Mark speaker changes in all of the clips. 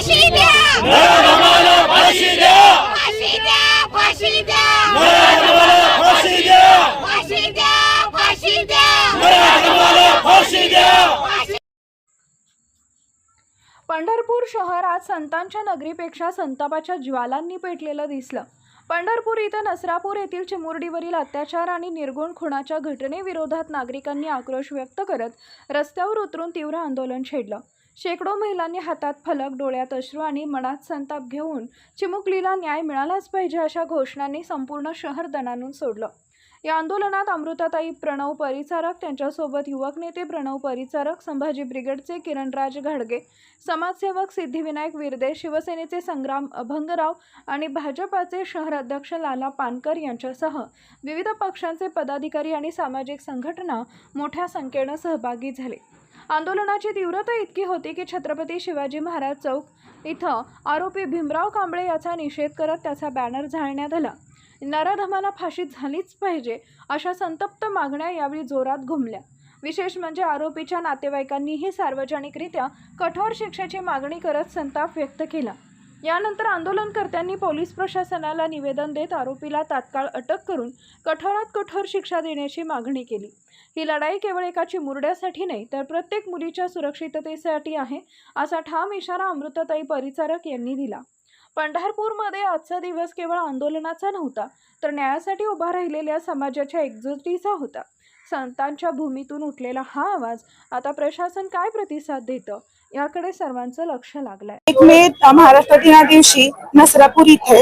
Speaker 1: फाशी द्या,
Speaker 2: नराधमाला फाशी द्या,
Speaker 1: फाशी द्या, फाशी द्या,
Speaker 2: नराधमाला फाशी द्या,
Speaker 1: फाशी द्या, फाशी द्या,
Speaker 2: नराधमाला फाशी द्या.
Speaker 3: पंढरपूर शहर आज संतांच्या नगरीपेक्षा संतापाच्या ज्वालांनी पेटलेलं दिसलं. पंढरपूर इथं नसरापूर येथील चिमुरडीवरील अत्याचार आणि निर्गुण खुनाच्या घटनेविरोधात नागरिकांनी आक्रोश व्यक्त करत रस्त्यावर उतरून तीव्र आंदोलन छेडलं. शेकडो महिलांनी हातात फलक, डोळ्यात अश्रू आणि मनात संताप घेऊन चिमुकलीला न्याय मिळालाच पाहिजे अशा घोषणांनी संपूर्ण शहर दणाणून सोडलं. या आंदोलनात अमृताताई प्रणव परिचारक, त्यांच्यासोबत युवक नेते प्रणव परिचारक, संभाजी ब्रिगेडचे किरणराज घाडगे, समाजसेवक सिद्धिविनायक विरदे, शिवसेनेचे संग्राम अभंगराव आणि भाजपाचे शहर अध्यक्ष लाला पानकर यांच्यासह विविध पक्षांचे पदाधिकारी आणि सामाजिक संघटना मोठ्या संख्येने सहभागी झाले. आंदोलनाची तीव्रता इतकी होती की छत्रपती शिवाजी महाराज चौक इथं आरोपी भीमराव कांबळे याचा निषेध करत त्याचा बॅनर जाळण्यात आला. नराधमाला फाशी झालीच पाहिजे अशा संतप्त मागण्या यावेळी जोरात घुमल्या. विशेष म्हणजे आरोपीच्या नातेवाईकांनीही सार्वजनिकरित्या कठोर शिक्षेची मागणी करत संताप व्यक्त केला. यानंतर आंदोलनकर्त्यांनी पोलीस प्रशासनाला निवेदन देत आरोपीला तात्काळ अटक करून कठोरात कठोर शिक्षा देण्याची मागणी केली. ही लढाई केवळ एका चिमुरड्यासाठी नाही तर प्रत्येक मुलीच्या सुरक्षिततेसाठी आहे असा ठाम इशारा अमृताताई परिचारक यांनी दिला. पंढरपूरमध्ये आजचा दिवस केवळ आंदोलनाचा नव्हता तर न्यायासाठी उभा राहिलेल्या समाजाच्या एकजुटीचा होता. संतांच्या भूमीतून उठलेला हा आवाज आता प्रशासन काय प्रतिसाद देतं याकडे सर्वांचं लक्ष लागलंय.
Speaker 4: 1 मे महाराष्ट्र दिना दिवशी नसरापूर इथे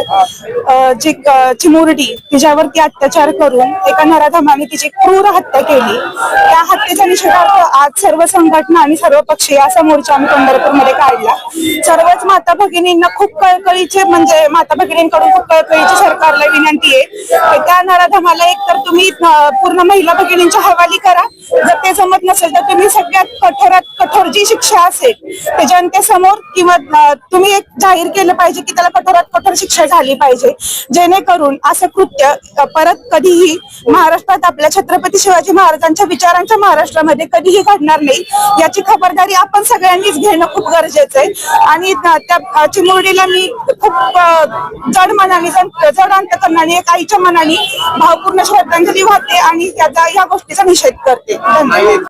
Speaker 4: जी चिमुरडी तिच्यावरती अत्याचार करून एका नराधमाने तिची क्रूर हत्या केली. त्या हत्येच्या निषेधार्थ आज सर्व संघटना आणि सर्व पक्षीय असा मोर्चा आम्ही पंढरपूरमध्ये काढला. सर्वच माता भगिनींना खूप कळकळीचे म्हणजे माता भगिनींकडून खूप कळकळीची सरकारला विनंती आहे. त्या नराधमाला एकतर तुम्ही पूर्ण महिला भगिनींच्या हवाली करा, जर ते जमत नसेल तर तुम्ही सगळ्यात कठोरात कठोर जी शिक्षा असेल ते जनतेसमोर किंवा तुम्ही एक जाहीर केलं पाहिजे की त्याला कठोरात कठोर शिक्षा झाली पाहिजे, जेणेकरून असं कृत्य परत कधीही महाराष्ट्रात आपल्या छत्रपती शिवाजी महाराजांच्या विचारांच्या महाराष्ट्रामध्ये कधीही घडणार नाही याची खबरदारी आपण सगळ्यांनीच घेणं खूप गरजेचं आहे. आणि त्या चिमुरडीला मी खूप जड मनाने जड अंतकरणाने एक आईच्या मनाने भावपूर्ण श्रद्धांजली वाहते आणि या गोष्टीचा निषेध करते. धन्यवाद.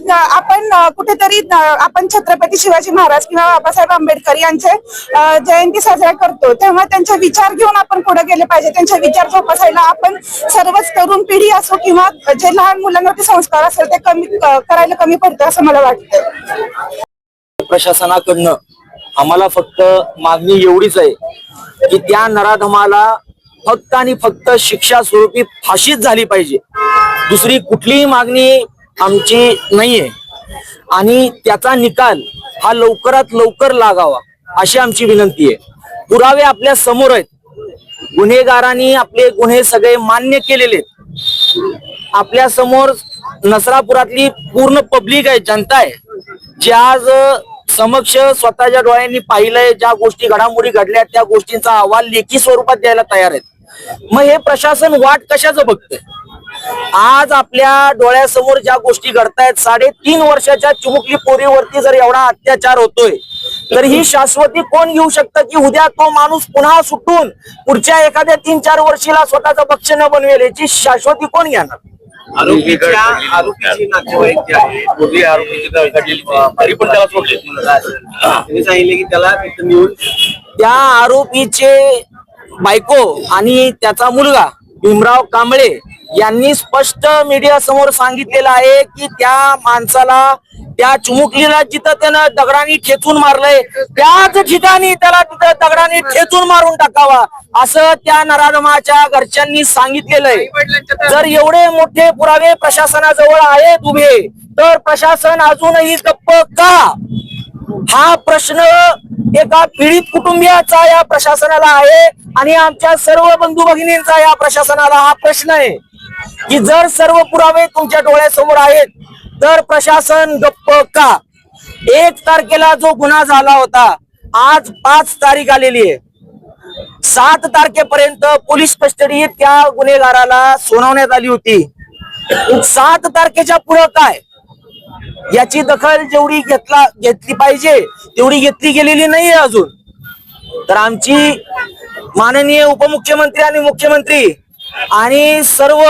Speaker 4: आपण कुठेतरी आपण छत्रपती शिवाजी महाराज किंवा बाबासाहेब आंबेडकर यांचे जयंती साजरा करतो तेव्हा त्यांचे विचार घेऊन आपण पुढे गेले पाहिजे. त्यांचे विचार जोपासायला आपण सर्वच तरुण पिढी असो किंवा जे लहान मुलांवरती संस्कार असेल ते करायला कमी पडतं असं मला वाटतं.
Speaker 5: प्रशासनाकडनं आम्हाला फक्त मागणी एवढीच आहे की त्या नराधमाला फक्त आणि फक्त शिक्षा स्वरूपी फाशीच झाली पाहिजे. दुसरी कुठलीही मागणी आमची नाहीये आणि त्याचा निकाल हा लवकरात लवकर लागावा अशी आमची विनंती आहे. पुरावे आपल्या समोर आहेत. गुन्हेगारांनी आपले गुन्हे सगळे मान्य केलेले आहेत. आपल्या समोर नसरापुरातली पूर्ण पब्लिक आहे, जनता आहे, जी आज समक्ष स्वतःच्या डोळ्यांनी पाहिलंय. ज्या गोष्टी घडामोडी घडल्या त्या गोष्टींचा अहवाल लेखी स्वरूपात द्यायला तयार आहेत. मग हे प्रशासन वाट कशाचं बघतंय? आज आपल्या डोळ्यासमोर ज्या गोष्टी घडतायत, 3.5 वर्षाच्या चिमुकली पोरीवरती जर एवढा अत्याचार होतोय तर ही शाश्वती कोण घेऊ शकतं की उद्या तो माणूस पुन्हा सुटून पुढच्या एखाद्या 3-4 वर्षीला स्वतःचं भक्ष न बनवेल याची शाश्वती कोण घेणार?
Speaker 6: आरोपीची नातेवाईक जे आहे पूर्वी आरोपीची तरी पण त्याला सोडले. त्यांनी सांगितले की त्याला तिथं नेऊन
Speaker 5: त्या आरोपीचे बायको आणि त्याचा मुलगा भीमराव कांबळे यांनी स्पष्ट मीडिया समोर सांगितलेलं आहे की त्या माणसाला, त्या चिमुकलीला जिथं त्यानं दगडाने ठेचून मारलंय त्याच ठिकाणी त्याला तिथं दगडाने ठेचून मारून टाकावा असं त्या नराधमाच्या घरच्यांनी सांगितलेलं आहे. जर एवढे मोठे पुरावे प्रशासनाजवळ आहेत उभे तर प्रशासन अजूनही गप्प का? हा प्रश्न एका पीडित कुटुंबियाचा या प्रशासनाला आहे आणि आमच्या सर्व बंधू भगिनींचा या प्रशासनाला हा प्रश्न आहे की जर सर्व पुरावे तुमच्या डोळ्यासमोर आहेत तर प्रशासन गप्प का? 1 तारखेला जो गुन्हा झाला होता, आज 5 तारीख आलेली आहे. 7 तारखेपर्यंत पोलीस कस्टडी त्या गुन्हेगाराला सुनावण्यात आली होती. 7 तारखेच्या पुढे काय? याची दखल जेवढी घेतली पाहिजे तेवढी घेतली गेलेली नाहीये अजून. तर आमची माननीय उपमुख्यमंत्री आणि मुख्यमंत्री आणि सर्व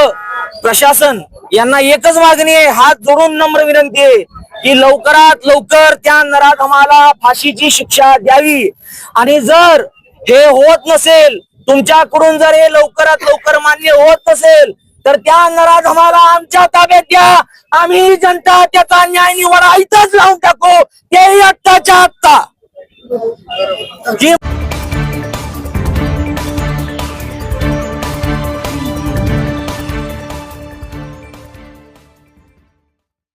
Speaker 5: प्रशासन यांना एकच मागणी आहे, हात जोडून नम्र विनंती आहे की लवकरात लवकर त्या नराधमाला फाशीची शिक्षा द्यावी. आणि जर हे होत नसेल, तुमच्याकडून जर हे लवकरात लवकर मान्य होत नसेल तर त्या नराधमाला आमच्या ताब्यात द्या. आम्ही जनता त्याचा न्याय निवाडा इथंच लावून टाकू, ते आत्ताच्या आत्ता.